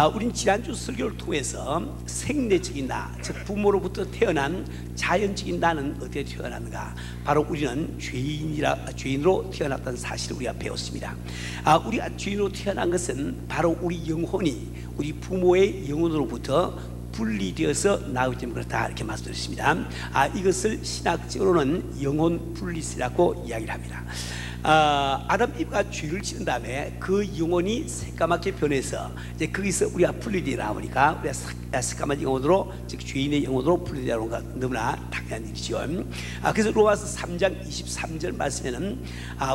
우린 지난주 설교를 통해서 생내적인 나, 즉 부모로부터 태어난 자연적인 나는 어떻게 태어났는가? 바로 우리는 죄인으로 태어났다는 사실을 우리가 배웠습니다. 우리가 죄인으로 태어난 것은 바로 우리 영혼이 우리 부모의 영혼으로부터 분리되어서 나오기 때문에 그렇다, 이렇게 말씀드렸습니다. 이것을 신학적으로는 영혼 분리세라고 이야기를 합니다. 아담 이브가 죄를 지은 다음에 그 영혼이 새까맣게 변해서 이제 거기서 우리가 분리되어 나오니까 우리가 새까만 영혼으로, 즉 죄인의 영혼으로 분리되어 나오는 것 너무나 당연한 일이죠. 그래서 로마서 3장 23절 말씀에는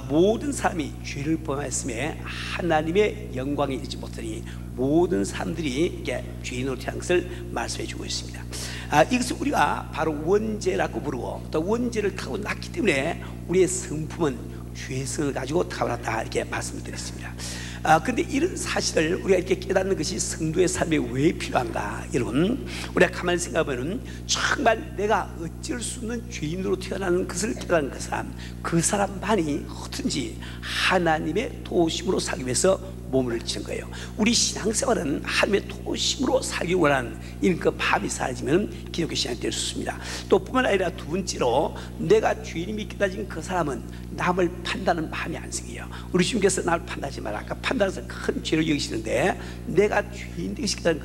모든 사람이 죄를 범하였음에 하나님의 영광에 이르지 못하니 모든 사람들이 이게 죄인으로 태어난 것을 말씀해 주고 있습니다. 이것을 우리가 바로 원죄라고 부르고, 또 원죄를 타고 났기 때문에 우리의 성품은 죄성을 가지고 타고났다, 이렇게 말씀을 드렸습니다. 근데 이런 사실을 우리가 이렇게 깨닫는 것이 성도의 삶에 왜 필요한가? 여러분, 우리가 가만히 생각하면 정말 내가 어쩔 수 없는 죄인으로 태어나는 것을 깨닫는 그 사람만이 어떤지 하나님의 도우심으로 살기 위해서 몸을 치는 거예요. 우리 신앙생활은 하나님의 도우심으로 살기 원하는 이런 그 마음이 사라지면 기독교 신앙이 될 수 있습니다. 또 뿐만 아니라 두 번째로, 내가 죄인임이 깨달은 그 사람은 남을 판단하는 마음이 안 생겨요. 우리 주님께서 나를 판단하지 마라, 아까 판단해서 큰 죄를 여기시는데, 내가 죄인 되기 깨달은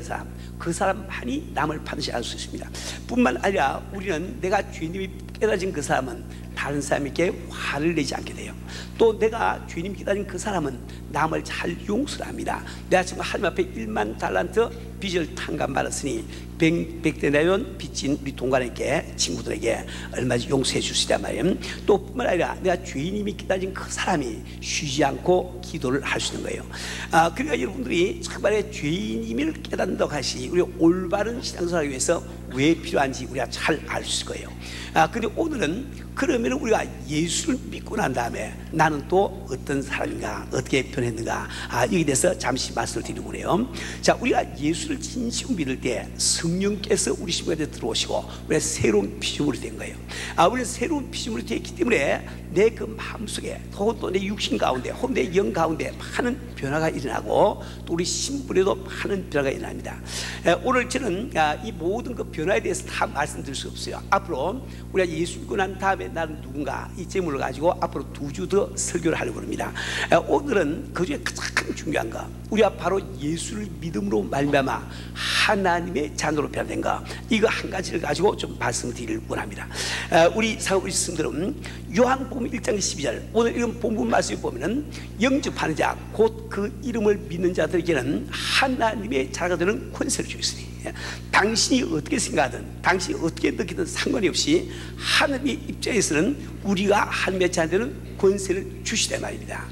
그 사람만이 남을 판단하지 않을 수 있습니다. 뿐만 아니라 우리는 내가 죄인임이 깨달은 그 사람은 다른 사람에게 화를 내지 않게 돼요. 또 내가 죄인임이 깨달은 그 사람은 남을 잘 용서를 합니다. 내가 지금 하나님 앞에 1만 달란트 빚을 탕감받았으니 100데나리온 빚진 우리 동관에게, 친구들에게 얼마든지 용서해 줄 수 있단 말이에요. 또 뿐만 아니라 내가 죄인임이 깨달은 그 사람이 쉬지 않고 기도를 할 수 있는 거예요. 그러니까 여러분들이 정말 죄인임을 깨닫는다고 하시, 우리 올바른 신앙생활을 위해서 왜 필요한지 우리가 잘 알 수 있을 거예요. 근데 오늘은 그러면 우리가 예수를 믿고 난 다음에 나는 또 어떤 사람인가, 어떻게 변했는가, 여기에 대해서 잠시 말씀을 드리려고 해요. 자, 우리가 예수를 진심으로 믿을 때 성령께서 우리 심령에 들어오시고 우리가 새로운 피조물이 된 거예요. 우리는 새로운 피조물이 되었기 때문에 내 그 마음속에, 또 내 육신 가운데, 혹은 내 영 가운데 많은 변화가 일어나고, 또 우리 신분에도 많은 변화가 일어납니다. 오늘 저는 이 모든 그 변화에 대해서 다 말씀드릴 수 없어요. 앞으로 우리가 예수 믿고 난 다음에 나는 누군가, 이 제목을 가지고 앞으로 2주 더 설교를 하려고 합니다. 오늘은 그 중에 가장 중요한 거, 우리가 바로 예수를 믿음으로 말미암아 하나님의 자녀로 변화된 거, 이거 한 가지를 가지고 좀 말씀드리길 원합니다. 우리 사랑하는 스님들은 요한복음 1장 12절, 오늘 이런 본문 말씀을 보면은 영접하는 자, 곧 그 이름을 믿는 자들에게는 하나님의 자녀가 되는 권세를 주셨으니, 당신이 어떻게 생각하든, 당신이 어떻게 느끼든 상관이 없이 하나님의 입장에서는 우리가 하나님의 자녀들은 권세를 주시단 말입니다.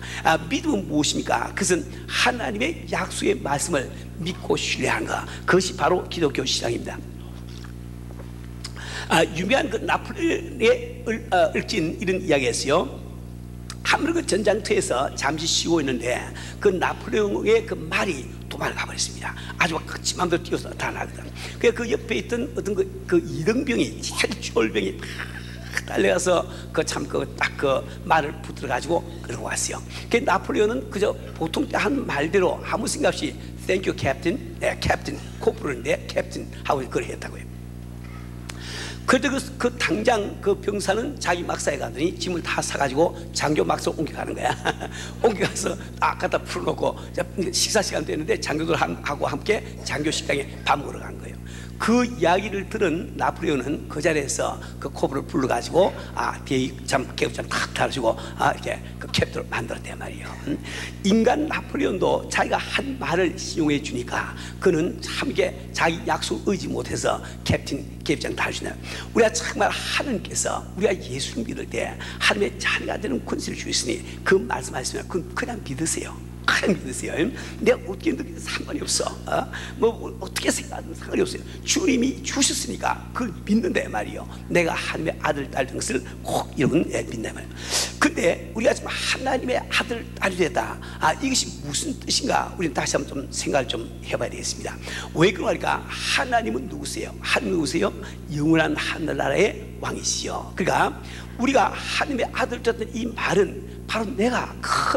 믿음은 무엇입니까? 그것은 하나님의 약속의 말씀을 믿고 신뢰하는 것, 그것이 바로 기독교 신앙입니다. 유명한 그 나폴레옹에 얽힌 이런 이야기였어요. 아무리 전장터에서 잠시 쉬고 있는데 그 나폴레옹의 그 말이 도망을 가버렸습니다. 아주 끝이 맘대로 뛰어서 나타나거든. 그 옆에 있던 어떤 그 이등병이, 혈졸병이 달려가서 그 말을 붙들어 가지고 끌고 왔어요. 그 나폴레옹은 그저 보통 한 말대로 아무 생각 없이 Thank you, Captain. 네, 캡틴 코 부르는데 캡틴 하고 그걸 했다고요. 그런데 그 당장 그 병사는 자기 막사에 가더니 짐을 다 사가지고 장교 막사로 옮겨가는 거야. 옮겨가서 딱 갖다 풀어놓고 식사 시간 됐는데 장교들하고 함께 장교 식당에 밥 먹으러 간 거예요. 그 이야기를 들은 나폴레옹은 그 자리에서 그 코브를 불러가지고 뒤에 계급장 탁 달아주고 이렇게 그 캡틴을 만들었단 말이에요. 인간 나폴레옹도 자기가 한 말을 신용해 주니까 그는 참 이게 자기 약속 의지 못해서 계급장 달아주네요. 우리가 정말 하나님께서 우리가 예수를 믿을 때 하나님의 자녀가 되는 권세를 주셨으니 그 말씀하시면 그냥 믿으세요. 그냥 믿으세요. 내가 어떻게 느끼든 상관이 없어. 뭐 어떻게 생각하든 상관이 없어요. 주님이 주셨으니까 그걸 믿는다 말이에요. 내가 하나님의 아들, 딸 된 것을 꼭 여러분 믿는다 말이에요. 근데 우리가 지금 하나님의 아들, 딸이 됐다. 이것이 무슨 뜻인가? 우리는 다시 한번 좀 생각을 좀 해봐야 되겠습니다. 왜 그러니까 하나님은 누구세요? 하나님은 누구세요? 영원한 하늘나라의 왕이시여. 그러니까 우리가 하나님의 아들 되었던 이 말은 바로 내가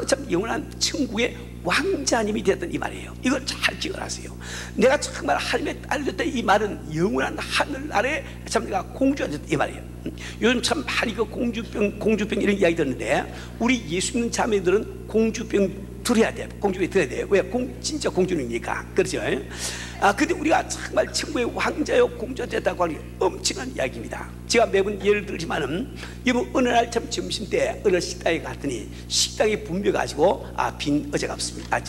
참 영원한 천국의 왕자님이 되었던 이 말이에요. 이걸 잘 기억하세요. 내가 정말 하나님의 딸이 됐던 이 말은 영원한 하늘 아래 참 내가 공주가 됐던 이 말이에요. 요즘 참 많이 그 공주병 이런 이야기 듣는데, 우리 예수 믿는 자매들은 공주병 들어야 돼. 공주병 들어야 돼. 왜? 진짜 공주님이니까. 그렇죠? 근데 우리가 정말 천국의 왕자요 공주가 됐다고 하는 게 엄청난 이야기입니다. 제가 매번 예를 들지만은, 여러분 어느 날 참 점심때 어느 식당에 갔더니 식당이 붐벼가지고 빈 의자가 없습니다.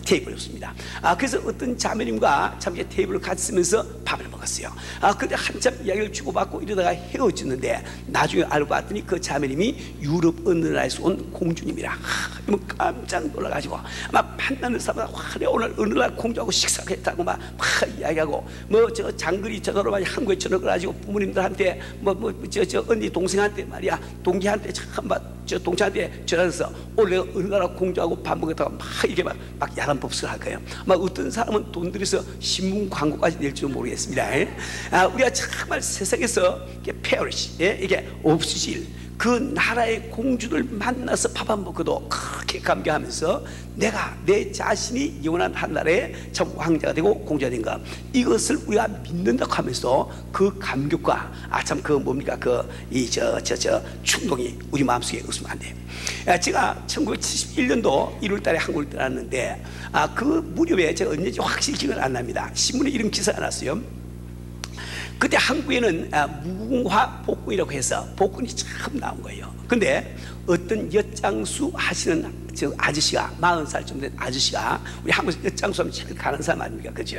테이블이 없습니다. 그래서 어떤 자매님과 참 테이블을 같이 쓰면서 밥을 먹었어요. 근데 한참 이야기를 주고받고 이러다가 헤어졌는데, 나중에 알고 봤더니 그 자매님이 유럽 어느 나라에서 온 공주님이라. 깜짝 놀라가지고 막 만나는 사람마다 화내 오늘 어느 날 공주하고 식사했다고 막 이야기하고, 뭐 저 장거리 전화로 많이 한국에 전화를 가지고 부모님들한테 저 언니 동생한테 말이야, 동기한테 저 동생한테 전화해서 오늘 내가 어느 나라 공주하고 밥 먹었다가 막 이게 막 야단 법석을 할 거예요. 막 어떤 사람은 돈 들여서 신문 광고까지 낼 줄 모르겠습니다. 우리가 정말 세상에서 이게 페어리시, 이게 없으실 그 나라의 공주들 만나서 밥 안 먹고도 그렇게 감격하면서 내가 내 자신이 영원한 한나라의 참 왕자가 되고 공주가 된 것, 이것을 우리가 믿는다고 하면서 그 감격과 참 그 뭡니까 저 충동이 우리 마음속에 없으면 안 돼요. 제가 1971년도 1월달에 한국을 떠났는데, 그 무렵에 제가 언제인지 확실히 기억은 안 납니다. 신문에 이런 기사가 났어요. 그때 한국에는 무궁화 복근이라고 해서 복근이 참 나온 거예요. 근데 어떤 엿장수 하시는 저 아저씨가 40살쯤 된 아저씨가, 우리 한국에서 엿장수 하면 제일 가는 사람 아닙니까? 그죠?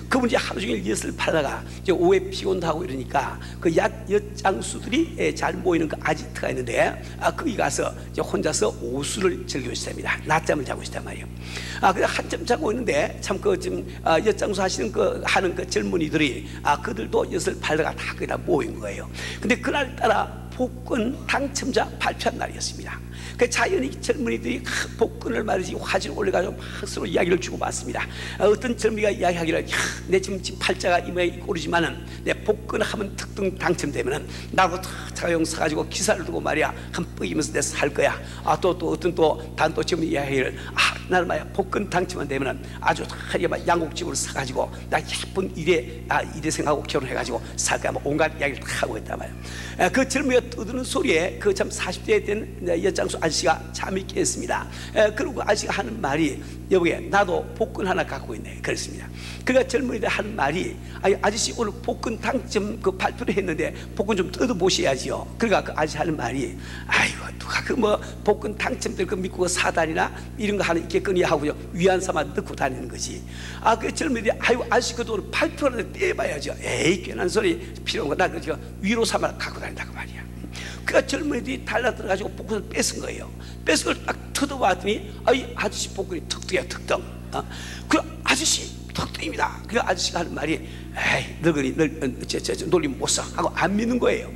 그분 이제 하루 종일 엿을 팔다가 이제 오후에 피곤도 하고 이러니까 그 엿장수들이 잘 모이는 그 아지트가 있는데, 거기 가서 이제 혼자서 오수를 즐기고 있습니다. 낮잠을 자고 있단 말이에요. 그래서 한참 자고 있는데 참 지금 엿장수 하시는 하는 그 젊은이들이 그들도 엿을 팔다가 다 거기다 모인 거예요. 근데 그날따라 복권 당첨자 발표한 날이었습니다. 그 자연히 젊은이들이 복권을 말이지 화질 올려가지고 막 서로 이야기를 주고받습니다. 어떤 젊은이가 이야기하기를, 내 지금 팔자가 이 모양이 꼬르지만은 내 복권 하면 특등 당첨되면은 나하고 차가용 사가지고 기사를 두고 말이야 한 뻑이면서 내가 살 거야. 또 어떤 단또 젊은 이야기를, 나는 말이야 복권 당첨만 되면은 아주 막 양곡집으로 사가지고 나 예쁜 이대생하고 결혼해가지고 살 거야. 뭐 온갖 이야기를 다 하고 있단 말이야. 그 젊은이가 떠드는 소리에 그 참 40대 된 엿장수 아저씨가 잠이 깼습니다. 그리고 아저씨가 하는 말이, 여보게 나도 복권 하나 갖고 있네 그랬습니다. 그러니까 젊은이들 하는 말이, 아저씨 오늘 복권 당첨 그 발표를 했는데 복권 좀 뜯어보셔야지요. 그러니까 그 아저씨 하는 말이, 아이고 누가 그 뭐 복권 당첨될 거 믿고 사다리나 이런 거 하나 있겠거니 하고 위안 삼아 넣고 다니는 거지. 그 젊은이들이, 아이고 아저씨 그도 오늘 발표를 떼봐야죠. 에이 괜한 소리 필요한 거, 나 그거 위로 삼아 갖고 다닌다고 말이야. 그러니까 젊은이들이 달라들어가지고 복권을 뺏은 거예요. 뺏은 걸 딱 뜯어봤더니, 아저씨 복권이 특등이야 특등. 그 아저씨 특등입니다. 그 아저씨가 하는 말이, 에이 너희들이 놀리면 못 사 하고 안 믿는 거예요.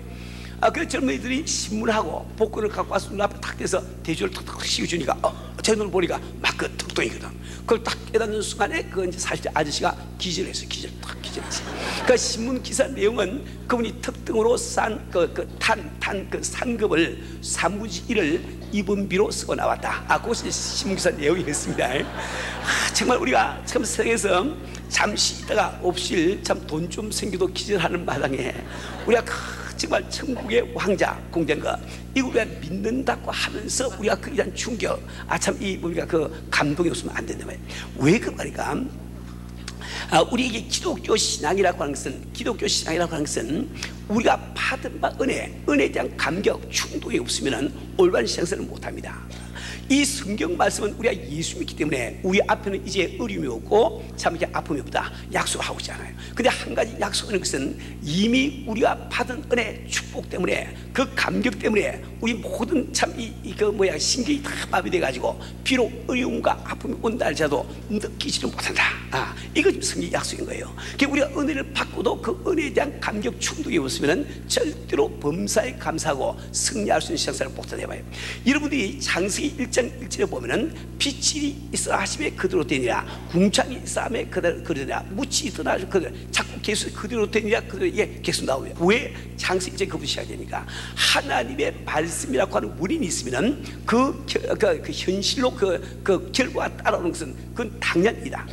그래서 젊은이들이 신문하고 복권을 갖고 와서 눈앞에 탁 대서 대주를 탁탁 씌워주니까 제 눈을 보니까 막 그 특등이거든. 그걸 딱 깨닫는 순간에 그건 이제 사실 아저씨가 기절했어요. 딱 기절했어요. 그 신문 기사 내용은 그분이 특등으로 산 그 상급을 3분의 1을 입원비로 쓰고 나왔다. 그것이 신문 기사 내용이었습니다. 정말 우리가 참 세상에서 잠시 있다가 없을 참 돈 좀 생겨도 기절하는 마당에 우리가 정말 천국의 왕자 공된 거, 이거 우리가 믿는다고 하면서 우리가 그에 대한 충격, 참 이 우리가 그 감동이 없으면 안 된다 말이에요. 왜 그 말인가? 우리에게 기독교 신앙이라고 하는 것은 우리가 받은 바 은혜에 대한 감격, 충동이 없으면 올바른 신앙생활을 못합니다. 이 성경 말씀은 우리가 예수 믿기 때문에 우리 앞에는 이제 어려움이 없고 참 이제 아픔이 없다 약속하고 있잖아요. 근데 한 가지 약속하는 것은 이미 우리가 받은 은혜, 축복 때문에 그 감격 때문에 우리 모든 참 신경이 다 마비돼 가지고 비록 어려움과 아픔이 온다 할지라도 느끼지를 못한다. 이거 지금 성경 약속인 거예요. 그러니까 우리가 은혜를 받고도 그 은혜에 대한 감격, 충동이 없으면 절대로 범사에 감사하고 승리할 수 있는 신앙생활을 못하게 봐요. 여러분들이 창세기 1장 1절에 보면은 빛이 있어 하심에 그대로 되니라, 궁창이 있어 하심에 그대로 되니라, 묻이 있으나 그대로, 자꾸 계속 그대로 되니라, 그대로 이게 계속 나오요. 왜 창세기 이제 그부터 시작이 되니까 하나님의 말씀이라고 하는 원인이 있으면은 그 현실로 그 결과가 따라오는 것은 그건 당연이다.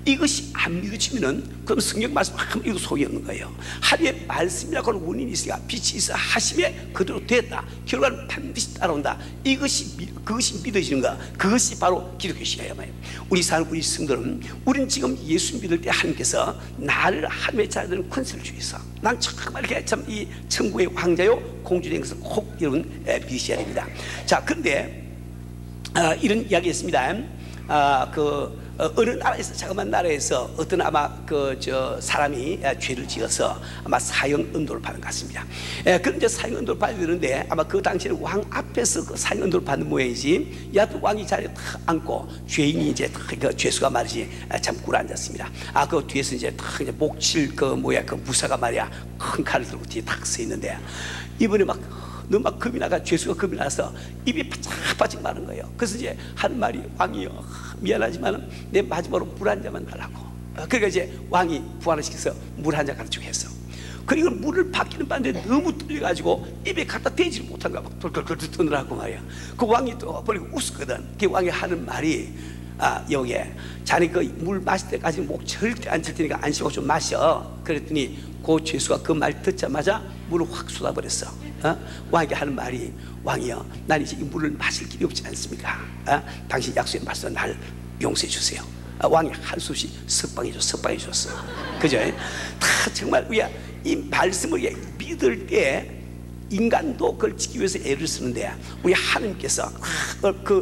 이것이 안 믿어지면은 그럼 성경 말씀 아무 이도 소용이 없는 거예요. 하나님의 말씀이라고 하는 원인이 있으니까 빛이 있어 하심에 그대로 됐다. 결과는 반드시 따라온다. 그것이 믿어지는 거, 그것이 바로 기독교 신앙이에요. 우리 사는 우리 성도는, 우리는 지금 예수 믿을 때 하나님께서 나를 하나님의 자녀들은 권세를 주셔서 난 정말 이렇게 참 이 천국의 왕자요 공주된 것을 꼭 여러분 믿으셔야 됩니다. 자, 그런데 이런 이야기였습니다. 어느 나라에서, 자그마한 나라에서 어떤 아마 사람이 죄를 지어서 아마 사형 언도를 받은 것 같습니다. 그런 이제 사형 언도를 받아야 되는데 아마 그 당시에는 왕 앞에서 그 사형 언도를 받는 모양이지, 야도 왕이 자리에 탁 앉고 죄인이 이제 그 죄수가 말이지 참 꿇어앉았습니다. 그 뒤에서 이제 탁 이제 목칠 그 무사가 말이야 큰 칼을 들고 뒤에 탁 서 있는데, 이번에 너무 막 겁이 나가, 죄수가 겁이 나서 입이 바짝바짝 마른 거예요. 그래서 이제 하는 말이, 왕이요, 미안하지만 내 마지막으로 물 한 잔만 달라고. 그러니까 이제 왕이 부활을 시켜서 물 한 잔 가르치고 했어. 그리고 물을 받기는 받는데 너무 떨려가지고 입에 갖다 대지를 못한 거야. 막 덜덜덜 떠느라고 말이야. 그 왕이 또 버리고 웃었거든. 그 왕이 하는 말이, 여기에 자네 그 물 마실 때까지 목 절대 안 칠 테니까 안심하고 좀 마셔. 그랬더니 그 죄수가 그 말 듣자마자 물을 확 쏟아버렸어. 왕에게 하는 말이, 왕이여, 난 이제 이 물을 마실 길이 없지 않습니까? 당신 약속에 맞서 날 용서해 주세요. 왕이 할 수 없이 석방해 줬어. 그죠? 다 정말 우리가 이 말씀을 믿을 때 인간도 그걸 지키기 위해서 애를 쓰는데, 우리 하나님께서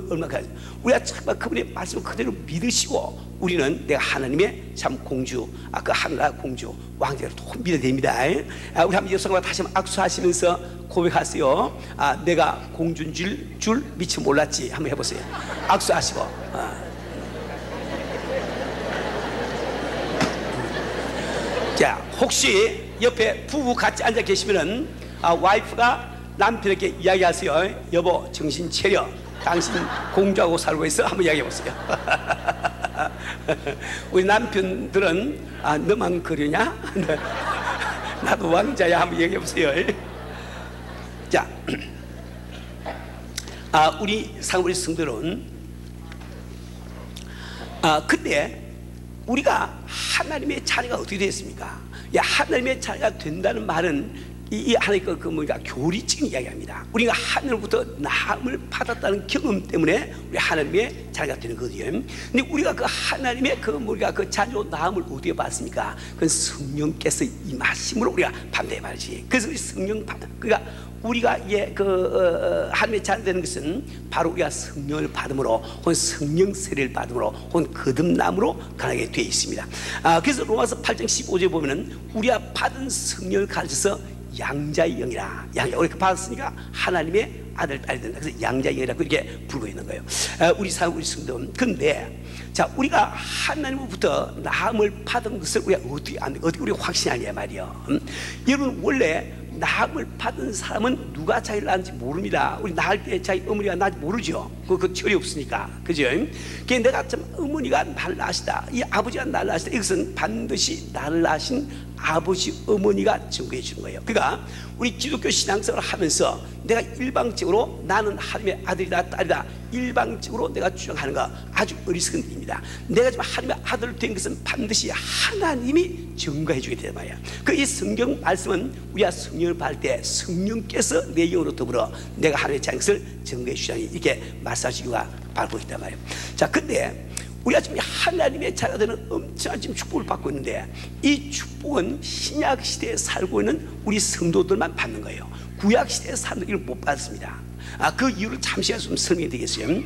얼마나 우리가 정말 그분의 말씀을 그대로 믿으시고, 우리는 내가 하나님의 참 공주, 그 하늘나라 공주 왕자를 또 믿어야 됩니다. 우리 한번 여성과 다시 한번 악수하시면서 고백하세요. 내가 공주인 줄 미처 몰랐지. 한번 해보세요. 악수하시고. 자, 혹시 옆에 부부 같이 앉아 계시면은 와이프가 남편에게 이야기하세요. 여보, 정신 차려. 당신 공주하고 살고 있어. 한번 이야기해 보세요. 우리 남편들은 너만 그러냐? 나도 왕자야. 한번 얘기해 보세요. 자, 우리 상우리 성도는, 근데 우리가 하나님의 자녀가 어떻게 되었습니까? 하나님의 자녀가 된다는 말은 이 하나님의 교리적인 이야기합니다. 우리가 하늘로부터 나음을 받았다는 경험 때문에 우리 하나님의 자녀가 되는 거거든요. 근데 우리가 그 하나님의 그 자녀 나음을 어디에 받습니까? 그건 성령께서 임하심으로 우리가 받는다 말이지. 그래서 우리 그러니까 우리가 하나님의 자녀 되는 것은 바로 우리가 성령을 받음으로, 혹은 성령 세례를 받음으로, 혹은 거듭남으로 가능하게 되어 있습니다. 그래서 로마서 8장 15절에 보면은 우리가 받은 성령을 가르쳐서 양자의 영이라, 우리가 받았으니까 하나님의 아들, 딸이 된다. 그래서 양자의 영이라고 이렇게 부르고 있는 거예요. 우리 성도. 근데 자, 우리가 하나님으로부터 나음을 받은 것을 우리가 어떻게 우리가 확신하냐 말이요. 여러분, 원래 나음을 받은 사람은 누가 자기를 낳았는지 모릅니다. 우리 낳을 때 자기 어머니가 낳지 모르죠. 그 철이 없으니까. 그죠? 그게 내가 참 어머니가 나를 낳으시다, 이 아버지가 나를 낳으시다, 이것은 반드시 나를 낳으신 아버지, 어머니가 증거해 주는 거예요. 그러니까 우리 기독교 신앙생활을 하면서 내가 일방적으로 나는 하나님의 아들이다, 딸이다, 일방적으로 내가 주장하는 거 아주 어리석은 일입니다. 내가 지금 하나님의 아들 된 것은 반드시 하나님이 증거해 주게 되는 말이야. 이 성경 말씀은 우리가 성령을 받을 때 성령께서 내 영으로 더불어 내가 하나님의 자인 것을 증거해 주시니, 이렇게 말씀하시기가 바로 있단 말이에요. 자, 근데 우리가 지금 하나님의 자가 되는 엄청난 지금 축복을 받고 있는데, 이 축복은 신약 시대에 살고 있는 우리 성도들만 받는 거예요. 구약 시대의 사람들이 이걸 못 받습니다. 그 이유를 잠시 좀 설명해 드리겠어요.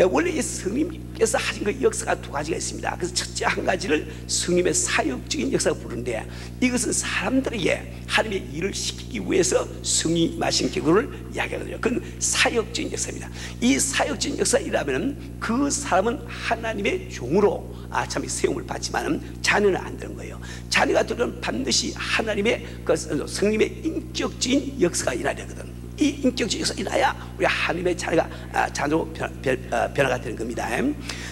원래 이 성령님께서 하신 그 역사가 두 가지가 있습니다. 그래서 첫째 한 가지를 성령의 사역적인 역사가 부르는데, 이것은 사람들에게 하나님의 일을 시키기 위해서 성령이 마신 결과를 이야기하거든요. 그건 사역적인 역사입니다. 이 사역적인 역사이라면 그 사람은 하나님의 종으로 참 세움을 받지만 자녀는 안 되는 거예요. 자녀가 되면 반드시 하나님의 성령의 인격적인 역사가 일어나야 되거든. 이 인격적인 역사가 일어나야 우리 하나님의 자녀로 변화가 되는 겁니다.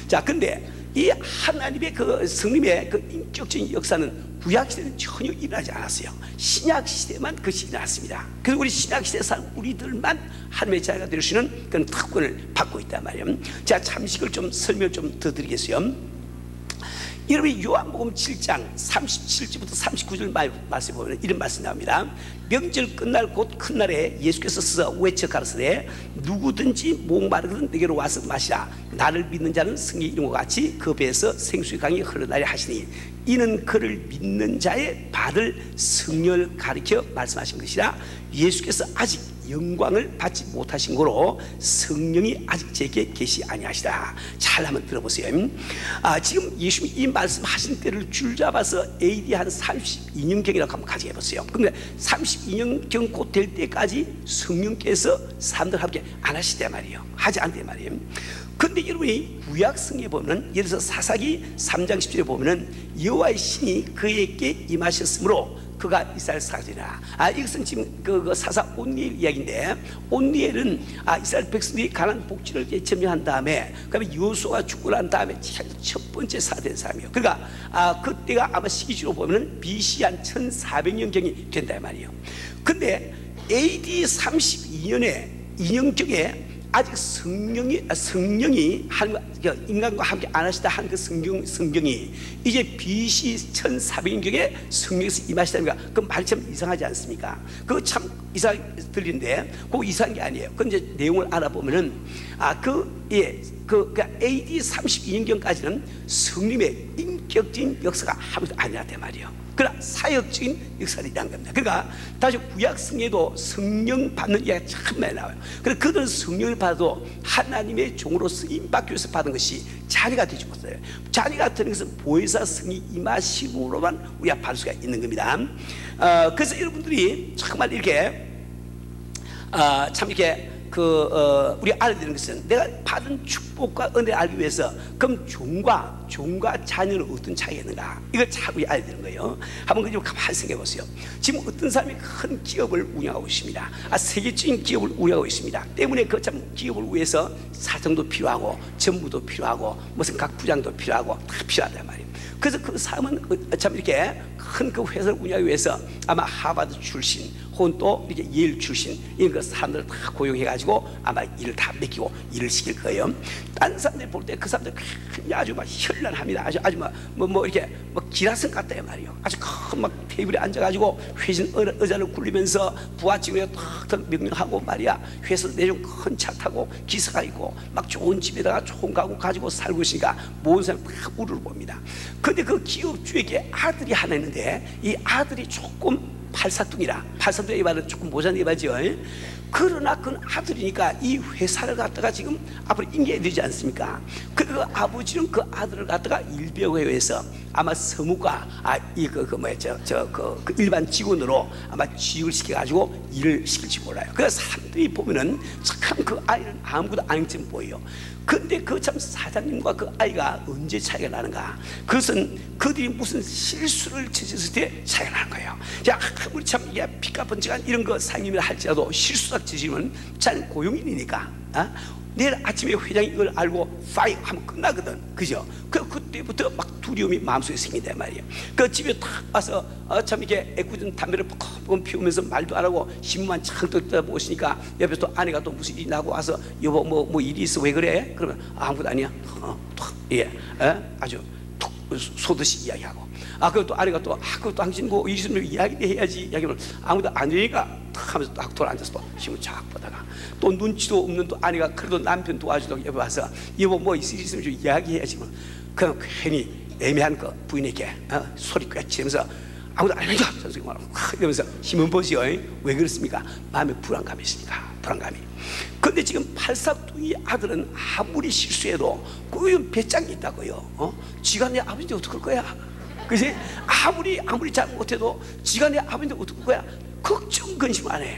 자, 근데 이 하나님의 그 성님의 그 인격적인 역사는 구약 시대는 전혀 일어나지 않았어요. 신약 시대만 그것이 일어났습니다. 그래서 우리 신약 시대 사람 우리들만 하나님의 자녀가 될 수 있는 그런 특권을 받고 있단 말이에요. 자, 잠시 그걸 좀 설명을 좀 더 드리겠어요. 여러분이 요한복음 7장 37절부터 39절 말씀 보면 이런 말씀 나옵니다. 명절 끝날 곧 큰 날에 예수께서 서서 외쳐 가라사대 누구든지 목마르거든 내게로 와서 마시라. 나를 믿는 자는 성의 이름과 같이 그 배에서 생수의 강이 흘러나리 하시니 이는 그를 믿는 자의 받을 성령을 가리켜 말씀하신 것이라. 예수께서 아직 영광을 받지 못하신 거로 성령이 아직 제게 계시 아니하시다. 잘 한번 들어보세요. 지금 예수님이 이 말씀하신 때를 줄잡아서 AD 한 32년경이라고 한번 가져가 보세요. 그런데 32년경 곧 될 때까지 성령께서 사람들 함께 안 하시단 말이에요. 하지 않단 말이에요. 근데 여러분이 구약성에 보면 예를 들어서 사사기 3장 10절에 보면은 여호와의 신이 그에게 임하셨으므로 그가 이스라엘 사람이라. 이것은 지금 그 사사 온니엘 이야기인데, 온니엘은 이스라엘 백성들이 가나안 복지를 점령한 다음에 그다음에 여호수아가 죽고 난 다음에 첫 번째 사된 사람이에요. 그러니까 그때가 아마 시기주로 보면은 BC 한 1400년경이 된다 말이에요. 근데 AD 32년에 인형경에 아직 성령이 인간과 함께 안 하시다 한 그 성경이 이제 BC 1400년경에 성령에서 임하시다니까 그 말이 참 이상하지 않습니까? 그거 참 이상 들리는데 그거 이상한 게 아니에요. 그 이제 내용을 알아보면은 AD 32년경까지는 성령의 인격적인 역사가 아무도 아니었단 말이에요. 그러나 사역적인 역사를 일어난 겁니다. 그러니까 다시 구약성에도 성령 받는 이야기가 참 많이 나와요. 그래서 그들은 성령을 받아도 하나님의 종으로 쓰임받기 위해서 받은 것이 자녀가 되지 못해요. 자녀가 되는 것은 보혜사 성이 임하심으로만 우리가 받을 수가 있는 겁니다. 그래서 여러분들이 정말 이렇게 참 이렇게 우리 알아야 되는 것은 내가 받은 축복과 은혜를 알기 위해서 그럼 종과 자녀는 어떤 차이가 있는가, 이걸 잘 우리 알아야 되는 거예요. 한번 그냥 가만히 생각해 보세요. 지금 어떤 사람이 큰 기업을 운영하고 있습니다. 세계적인 기업을 운영하고 있습니다. 때문에 그 참 기업을 위해서 사정도 필요하고 전무도 필요하고 무슨 각 부장도 필요하고 다 필요하단 말이에요. 그래서 그 사람은 참 이렇게 큰 그 회사를 운영하기 위해서 아마 하버드 출신 혹은 또 이렇게 예일 출신 이런 그 사람들을 다 고용해가지고 아마 일을 다 맡기고 일을 시킬 거예요. 다른 사람들이 볼 때 그 사람들 아주 막 현란합니다. 아주 뭐 이렇게 뭐 기라성 같다 말이에요. 아주 큰 막 테이블에 앉아가지고 회신 의자를 굴리면서 부하직원에 탁 명령하고 말이야. 회사 내중 큰 차 타고 기사가 있고 막 좋은 집에다가 좋은 가구 가지고 살고 있으니까 모든 사람이 다 우르르 봅니다. 근데 그 기업주에게 아들이 하나 있는데 이 아들이 조금 팔사둥이라, 팔사둥이 말은 조금 모자란 이바지요. 그러나 그 아들이니까 이 회사를 갖다가 지금 앞으로 인계해야 되지 않습니까? 그 아버지는 그 아들을 갖다가 일병회에서 아마 서무과 일반 직원으로 아마 취직을 시켜가지고 일을 시킬지 몰라요. 그래서 사람들이 보면은 참 그 아이는 아무것도 아닌 것처럼 보여요. 근데 그 참 사장님과 그 아이가 언제 차이가 나는가? 그것은 그들이 무슨 실수를 저질렀을 때 차이가 나는 거예요. 자, 아무리 참 피가 번쩍한 이런 거 상임이라 할지라도 실수가 저지르면 잘 고용인이니까 내일 아침에 회장이 이걸 알고 파이 하면 끝나거든. 그죠? 그때부터 막 두려움이 마음속에 생긴단 말이에요. 그 집에 탁 와서 참 이렇게 애꿎은 담배를 poka 피우면서 말도 안 하고 신문만 창 뜯다 보시니까 옆에서 또 아내가 또 무슨 일이 나고 와서 여보 뭐 일이 있어 왜 그래? 그러면 아무것도 아니야. 아주 툭 쏘듯이 이야기하고 그리고 또 아내가 또 그것도 당신 뭐 일 있으면 이야기해야지 이야기하면 아무도 안 되니까 탁 하면서 딱 돌아앉아서 또 신문 쫙 보다가 또 눈치도 없는 또 아내가 그래도 남편 도와주다가 옆에 와서 여보 뭐 있으면 좀 이야기해야지. 그냥 괜히 애매한 그 부인에게 소리 꿰치면서 아무도 안 해줘 이러면서 힘은 보시오. 왜 그렇습니까? 마음에 불안감이 있으니까. 불안감이. 근데 지금 팔사둥이 아들은 아무리 실수해도 그 배짱이 있다고요. 지가 내 아버지인데 어떡할 거야? 그지? 아무리 잘못해도 지가 내 아버지인데 어떡할 거야? 걱정 근심 안 해.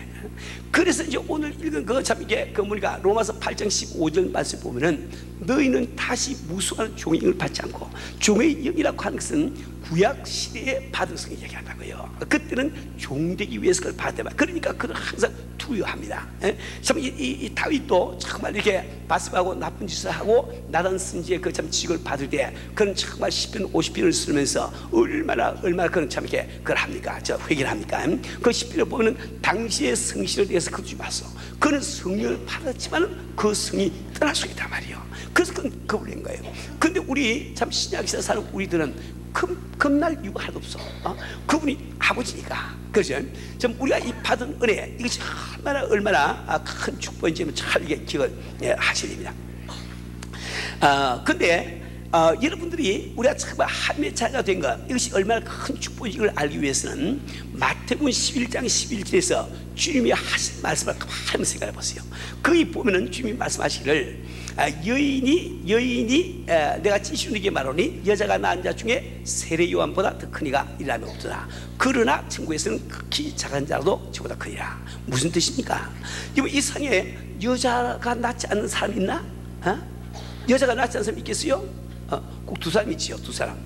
그래서 이제 오늘 읽은 그 참 이게 그 뭐니까 로마서 8장 15절 말씀 보면은 너희는 다시 무수한 종의 영을 받지 않고, 종의 영이라고 하는 것은 구약 시대에 받은 성을 얘기한다고요. 그때는 종되기 위해서 그걸 받아야 돼. 그러니까 그걸 항상 두려워합니다. 참 이 다윗도 정말 이렇게 바스바하고 나쁜 짓을 하고 나단 선지의 그 참 직을 받을 때 그는 정말 10편 50편을 쓰면서 얼마나 그는 참 이렇게 그걸 합니까? 저 회개를 합니까? 그 10편을 보면은 당시의 성실에 대해서 그러지 마소. 그는 성령을 받았지만 그 성이 떠날 수 있단 말이에요. 그래서 그건 겁을 낸 거예요. 근데 우리 참 신약시대 사는 우리들은 겁날 이유가 하나도 없어. 그분이 아버지니까. 그렇죠? 좀 우리가 이 받은 은혜, 이것이 얼마나 큰 축복인지 잘 이게 기억을 하셔야 됩니다. 근데 여러분들이 우리가 정말 하나님의 자녀가 된 것, 이것이 얼마나 큰 축복인지 이걸 알기 위해서는 마태복음 11장 11절에서 주님이 하신 말씀을 가만히 생각해 보세요. 거기 보면은 주님이 말씀하시기를 여인이 내가 찌시는게 말하니 여자가 낳은 자 중에 세례 요한보다 더 큰 이가 이라면 없더라. 그러나 천국에서는 극히 작은 자라도 저보다 크니라. 무슨 뜻입니까? 이 상에 여자가 낳지 않는 사람 있나? 여자가 낳지 않는 사람 있겠어요? 꼭 두 사람 있지요. 두 사람.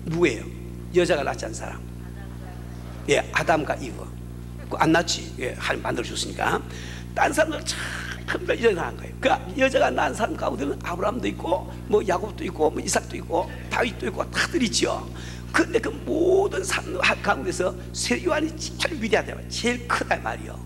누구예요? 여자가 낳지 않은 사람. 예, 아담과 이브. 안 낳지. 예, 하나님 만들어줬으니까. 딴 사람들 참 여자가 낳은 거예요. 그 여자가 낳은 사람 가운데는 아브라함도 있고, 뭐 야곱도 있고, 뭐 이삭도 있고, 다윗도 있고, 다들 있죠. 근데 그 모든 사람 가운데서 세례 요한이 제일 위대하다, 제일 크다 말이요.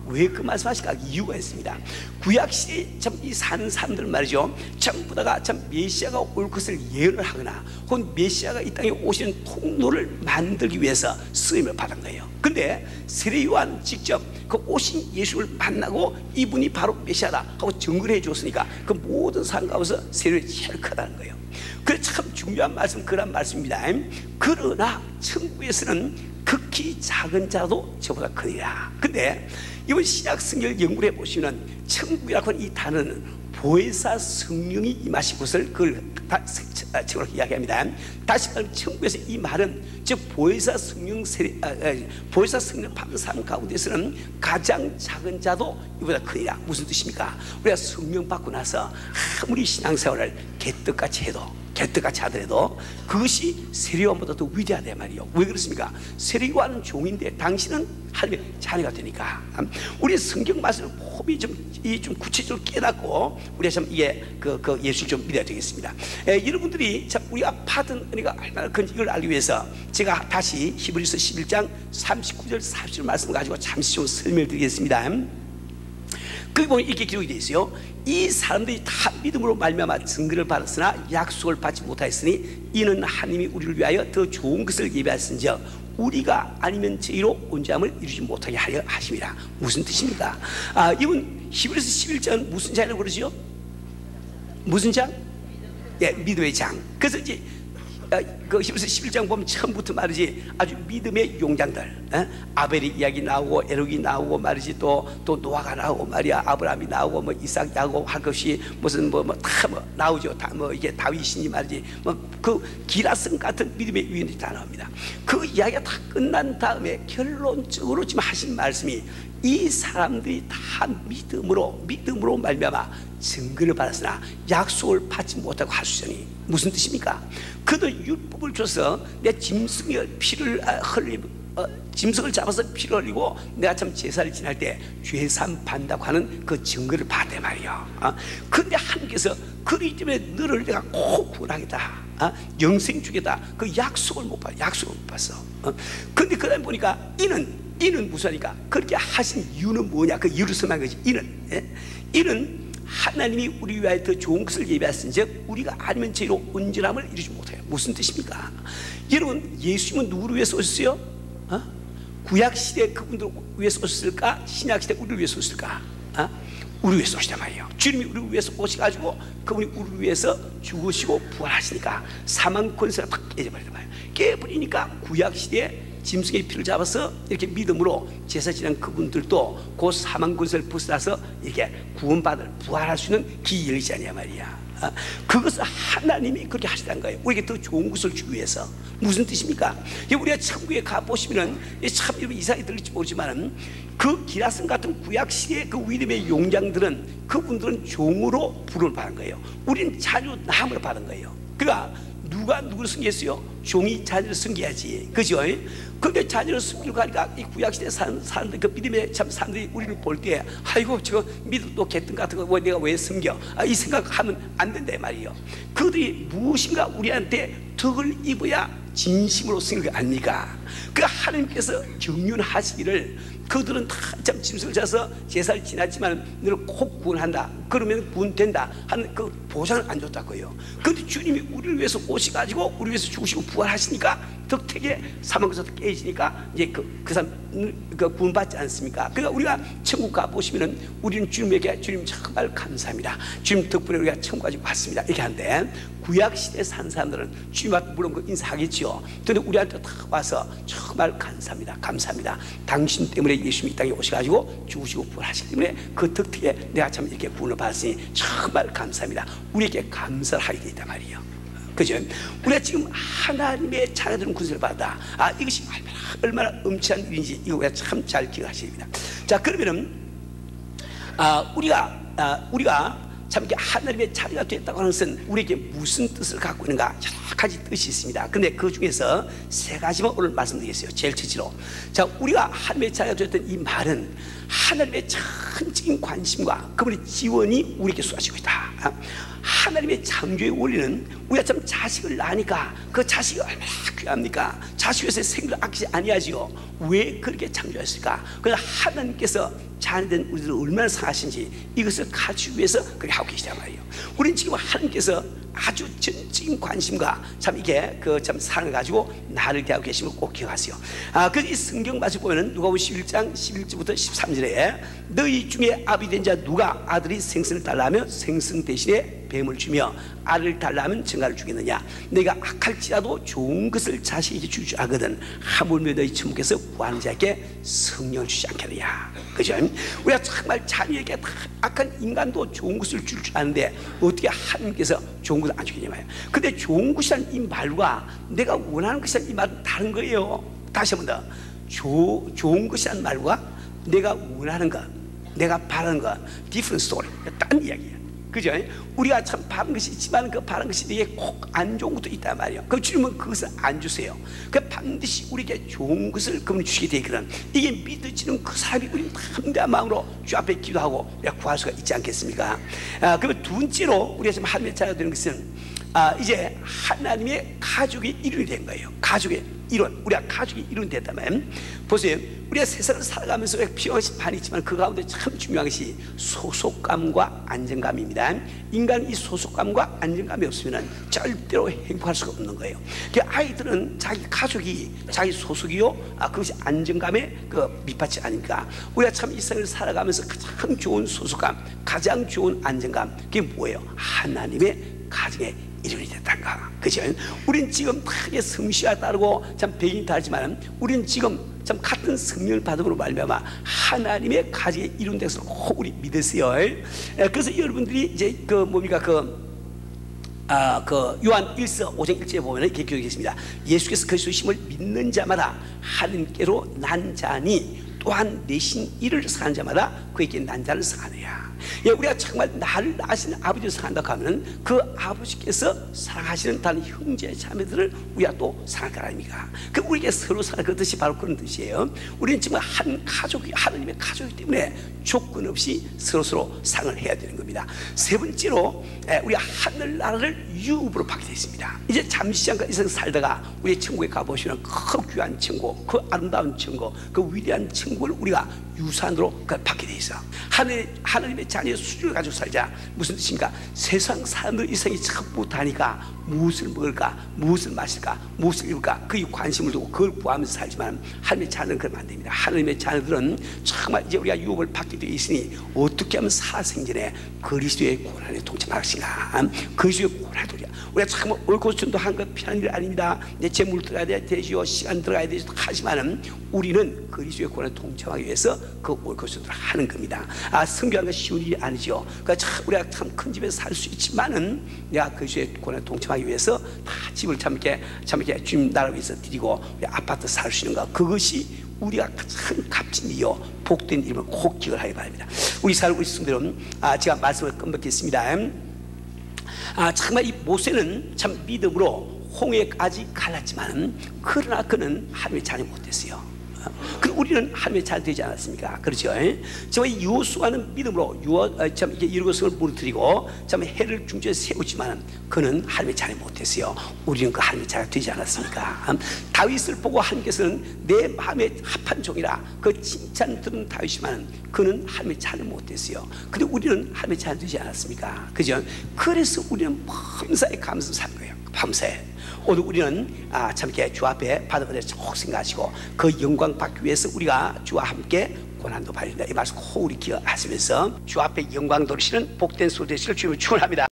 왜 그 말씀하실까? 이유가 있습니다. 구약시대에 참 이 사는 사람들 말이죠, 전부 다가 참 메시아가 올 것을 예언을 하거나 혹은 메시아가 이 땅에 오시는 통로를 만들기 위해서 쓰임을 받은 거예요. 근데 세례 요한 직접 그 오신 예수를 만나고 이분이 바로 메시아다 하고 증거를 해줬으니까 그 모든 사람 가운데서 세례가 제일 크다는 거예요. 그래 참 중요한 말씀, 그런 말씀입니다. 그러나 천국에서는 극히 작은 자도 저보다 크니라. 근데 이번 신약 성경을 연구해 보시면 천국이라고 하는 이 단어는 보혜사 성령이 임하신 것을 그걸 책으로 이야기합니다. 다시 말하면 천국에서 이 말은 즉 보혜사 성령 보혜사 성령 받는 사람 가운데서는 가장 작은 자도 이보다 크니라. 무슨 뜻입니까? 우리가 성령 받고 나서 아무리 신앙생활을 개떡같이 하더라도 그것이 세례요한보다 더 위대하다 말이에요. 왜 그렇습니까? 세례요한은 종인데 당신은 하나님의 자녀가 되니까. 우리 성경 말씀을 폼이 좀 구체적으로 깨닫고 우리가 참 이게 그 예수를 좀 믿어야 되겠습니다. 여러분들이 참 우리가 받은 은혜가 얼마나 큰지 이걸 알기 위해서 제가 다시 히브리서 11장 39절 40절 말씀을 가지고 잠시 좀 설명을 드리겠습니다. 거기 보면 이렇게 기록이 되어 있어요. 이 사람들이 다 믿음으로 말미암아 증거를 받았으나 약속을 받지 못하였으니 이는 하나님이 우리를 위하여 더 좋은 것을 예비하신즉 우리가 아니면 저희로 온전함을 이루지 못하게 하려 하심이라. 무슨 뜻입니까? 이분 히브리서 11장은 무슨 장이라고 그러죠? 무슨 장? 예, 믿음의 장. 그래서 이제 그 히브리서 11장 보면 처음부터 말이지 아주 믿음의 용장들, 아벨이 이야기 나오고 에녹이 나오고 말이지 또 노아가 나오고 말이야, 아브라함이 나오고 뭐 이삭 야곱 할 것이 무슨 다 나오죠. 다 이게 다윗이니 말이지 그 기라성 같은 믿음의 위인들이 다 나옵니다. 그 이야기가 다 끝난 다음에 결론적으로 지금 하신 말씀이 이 사람들이 다 믿음으로 말미암아 증거를 받았으나 약속을 받지 못하고 할 수 있으니 무슨 뜻입니까? 그들 율법을 줘서 내 짐승의 피를 짐승을 잡아서 피를 흘리고 내가 참 제사를 지날 때 죄산 받는다고 하는 그 증거를 받대 말이요. 근데 하나님께서 그러기 때문에 너를 내가 꼭 구원하겠다, 영생 주겠다, 그 약속을 못 봤어. 근데 그 다음에 보니까 이는 무슨하니까 그렇게 하신 이유는 뭐냐? 그 이유를 설명한 거지. 이는 하나님이 우리 위하여 더 좋은 것을 예비하신즉 우리가 아니면 저희로 온전함을 이루지 못해요. 무슨 뜻입니까? 여러분, 예수님은 누구를 위해서 오셨어요? 구약시대 그분들 위해서 오셨을까? 신약시대 우리를 위해서 오셨을까? 우리 위해서 오시단 말이에요. 주님이 우리를 위해서 오셔가지고 그분이 우리를 위해서 죽으시고 부활하시니까 사망 권세가 딱 깨져버리단 말이에요. 깨버리니까 구약시대에 짐승의 피를 잡아서 이렇게 믿음으로 제사 지낸 그분들도 그 사망 권세를 벗어나서 이렇게 구원받을 부활할 수 있는 길이 열리지 않냐 말이야. 그것을 하나님이 그렇게 하시다는 거예요. 우리에게 더 좋은 것을 주기 위해서. 무슨 뜻입니까? 우리가 천국에 가보시면 참 이상하게 들릴지 모르지만 그 기라성 같은 구약시대의 그 위대의 용장들은 그분들은 종으로 부름을 받은 거예요. 우리는 자주 남을 받은 거예요. 그러니까 누가 누구를 섬겼어요? 종이 자녀를 섬겨야지, 그죠? 그게 자녀를 섬기고 하니까 이 구약시대에 사는 사람들, 그 믿음의 참 사람들이 우리를 볼 때 아이고 저거 믿음도 개똥 같은 거 내가 왜 섬겨? 이 생각하면 안 된다 말이에요. 그들이 무엇인가 우리한테 덕을 입어야 진심으로 섬긴 거 아닙니까? 그 하나님께서 경륜하시기를 그들은 다 참 짐승을 져서 제사를 지났지만 너를 꼭 구원한다, 그러면 구원된다 하는 그 보장을 안 줬다고요. 그런데 주님이 우리를 위해서 오셔가지고 우리 위해서 죽으시고 부활하시니까 덕택에 사망에서 깨지니까 이제 그 사람 그 구원받지 않습니까? 그러니까 우리가 천국 가보시면은 우리는 주님에게 주님 정말 감사합니다, 주님 덕분에 우리가 천국까지 왔습니다 이렇게 하는데, 구약시대에 산 사람들은 주님한테 물론 그 인사하겠죠. 그런데 우리한테 다 와서 정말 감사합니다, 감사합니다, 당신 때문에 예수님이 이 땅에 오셔가지고 죽으시고 부활하시기 때문에 그 덕택에 내가 참 이렇게 구원을 받았으니 정말 감사합니다, 우리에게 감사를 하게 돼 있단 말이에요. 그죠? 우리가 지금 하나님의 자녀들은 군세를 받았다. 이것이 얼마나 엄청난 일인지 이거 우리가 참 잘 기억하셔야 됩니다. 자, 그러면은 우리가 참 이렇게 하나님의 자녀가 됐다고 하는 것은 우리에게 무슨 뜻을 갖고 있는가? 여러 가지 뜻이 있습니다. 근데 그 중에서 세 가지만 오늘 말씀드리겠어요. 제일 첫째로, 자, 우리가 하나님의 자녀가 됐던 이 말은 하나님의 전적인 관심과 그분의 지원이 우리에게 쏟아지고 있다. 하나님의 창조의 원리는 우리가 참 자식을 낳으니까 그 자식이 얼마나 귀합니까? 자식 위해서 생명을 아끼지 아니하지요. 왜 그렇게 창조했을까? 그래서 하나님께서 자녀된 우리들을 얼마나 사랑하신지 이것을 가지기 위해서 그렇게 하고 계시단 말이에요. 우리는 지금 하나님께서 아주 전적인 관심과 참 이게 그 참 사랑을 가지고 나를 대하고 계심을 꼭 기억하세요. 그래서 이 성경 말씀 보면은 누가복음 11장 11절부터 13절에 너희 중에 아비 된 자 누가 아들이 생선을 달라하며 생선 대신에 뱀을 주며 알을 달라하면 정갈을 주겠느냐? 내가 악할지라도 좋은 것을 자식에게 줄 줄 알거든 하물며 너희 천국에서 구하는 자에게 성령을 주지 않겠느냐? 그죠? 우리가 정말 자녀에게 악한 인간도 좋은 것을 줄 줄 아는데 어떻게 하나님께서 좋은 것을 안 주겠냐 말이에요. 근데 좋은 것이라는 이 말과 내가 원하는 것이라는 이 말은 다른 거예요. 다시 한 번 더, 좋은 것이라는 말과 내가 원하는 것, 내가 바라는 것, different story, 딴 이야기예요. 그죠? 우리가 참 바른 것이 있지만 그 바른 것이 내게 꼭 안 좋은 것도 있단 말이에요. 그 주님은 그것을 안 주세요. 그 반드시 우리에게 좋은 것을 그분이 주시게 되거든. 이게 믿어지는 그 사람이 우리 담대한 마음으로 주 앞에 기도하고 우리가 구할 수가 있지 않겠습니까? 그리고 두 번째로 우리가 지금 하나님의 자녀가 되는 것은 이제 하나님의 가족의 일원이 된 거예요. 가족의 일원, 우리가 가족의 일원이 됐다면 보세요. 우리가 세상을 살아가면서 필요한 것이 많이 있지만 그 가운데 참 중요한 것이 소속감과 안정감입니다. 인간이 이 소속감과 안정감이 없으면 절대로 행복할 수가 없는 거예요. 아이들은 자기 가족이 자기 소속이요, 그것이 안정감의 그 밑받침 아닙니까? 우리가 참 이 생을 살아가면서 가장 좋은 소속감, 가장 좋은 안정감, 그게 뭐예요? 하나님의 가정의 일원이 됐단가. 그죠? 우린 지금 크게 성씨가 다르고 참 배경이 다르지만 우린 지금 참 같은 성령을 받음으로 말미암아 하나님의 가정의 일원 되어서 꼭 우리 믿으세요. 그래서 여러분들이 이제 그 뭡니까 그 요한 1서 5장 1절에 보면 이렇게 기록했습니다. 예수께서 그리스도심을 믿는 자마다 하나님께로 난 자니 또한 내신 이를 사는 자마다 그에게 난 자를 사하느냐. 우리가 정말 나를 낳으시는 아버지를 사랑한다고 하면 그 아버지께서 사랑하시는 다른 형제 자매들을 우리가 또 사랑할 거 아닙니까? 그 우리에게 서로 사랑, 그 뜻이 바로 그런 뜻이에요. 우리는 정말 한 가족이, 하나님의 가족이기 때문에 조건 없이 서로 사랑을 해야 되는 겁니다. 세 번째로 우리가 하늘나라를 유업으로 받게 되어 있습니다. 이제 잠시 잠깐 이 세상 살다가 우리 천국에 가보시면 그 귀한 천국, 그 아름다운 천국, 그 위대한 천국을 우리가 유산으로 받게 되어 있어. 하나님의 자녀의 수준을 가지고 살자. 무슨 뜻입니까? 세상 사람들 이생이 참 못하니까 무엇을 먹을까, 무엇을 마실까, 무엇을 입을까 그에 관심을 두고 그걸 구하면서 살지만 하나님의 자녀는 그러면 안 됩니다. 하나님의 자녀들은 정말 이제 우리가 유업을 받게 되어 있으니 어떻게 하면 살아생전에 그리스도의 고난에 동참할 것인가, 그리스도의 고난 고난도 우리가 참 옳고 순도한 것 편한 일 아닙니다. 내 재물 들어가야 되지요, 시간 들어가야 되죠. 하지만은 우리는 그리스도의 고난을 동참하기 위해서 그 옳고 순도를 하는 겁니다. 성교하는 건 쉬운 일이 아니죠. 그러니까 참 우리가 참 큰 집에서 살 수 있지만은 내가 그리스도의 고난을 동참하기 위해서 다 집을 참 이렇게 주님 나라를 위해서 드리고 우리 아파트 살 수 있는 것, 그것이 우리가 큰 값짐이요 복된 이름을 꼭 기억을 하기 바랍니다. 우리 살고 있는 분들은 제가 말씀을 끝맺겠습니다. 정말 이 모세는 참 믿음으로 홍해까지 갈랐지만 그러나 그는 하나님의 자녀 못됐어요. 그럼 우리는 하나님의 자녀 되지 않았습니까? 그렇죠? 정말 요수아는 믿음으로 참 이게 이르고성을 무너뜨리고 참 해를 중지에 세우지만 그는 하나님의 자녀 못됐어요. 우리는 그 하나님의 자녀 되지 않았습니까? 다윗을 보고 하나님께서는 내 마음에 합한 종이라 그 칭찬 들은 다윗이지만 그는 하나님의 자녀 못됐어요. 근데 우리는 하나님의 자녀 되지 않았습니까? 그죠? 그래서 우리는 범사에 감사해서 사는 거예요. 밤새 오늘 우리는 참 이렇게 주 앞에 받은 것을 꼭 생각하시고 그 영광 받기 위해서 우리가 주와 함께 고난도 받는다, 이 말씀 꼭 우리 기억하시면서 주 앞에 영광 돌리시는 복된 소리 되시길 주님을 축원합니다.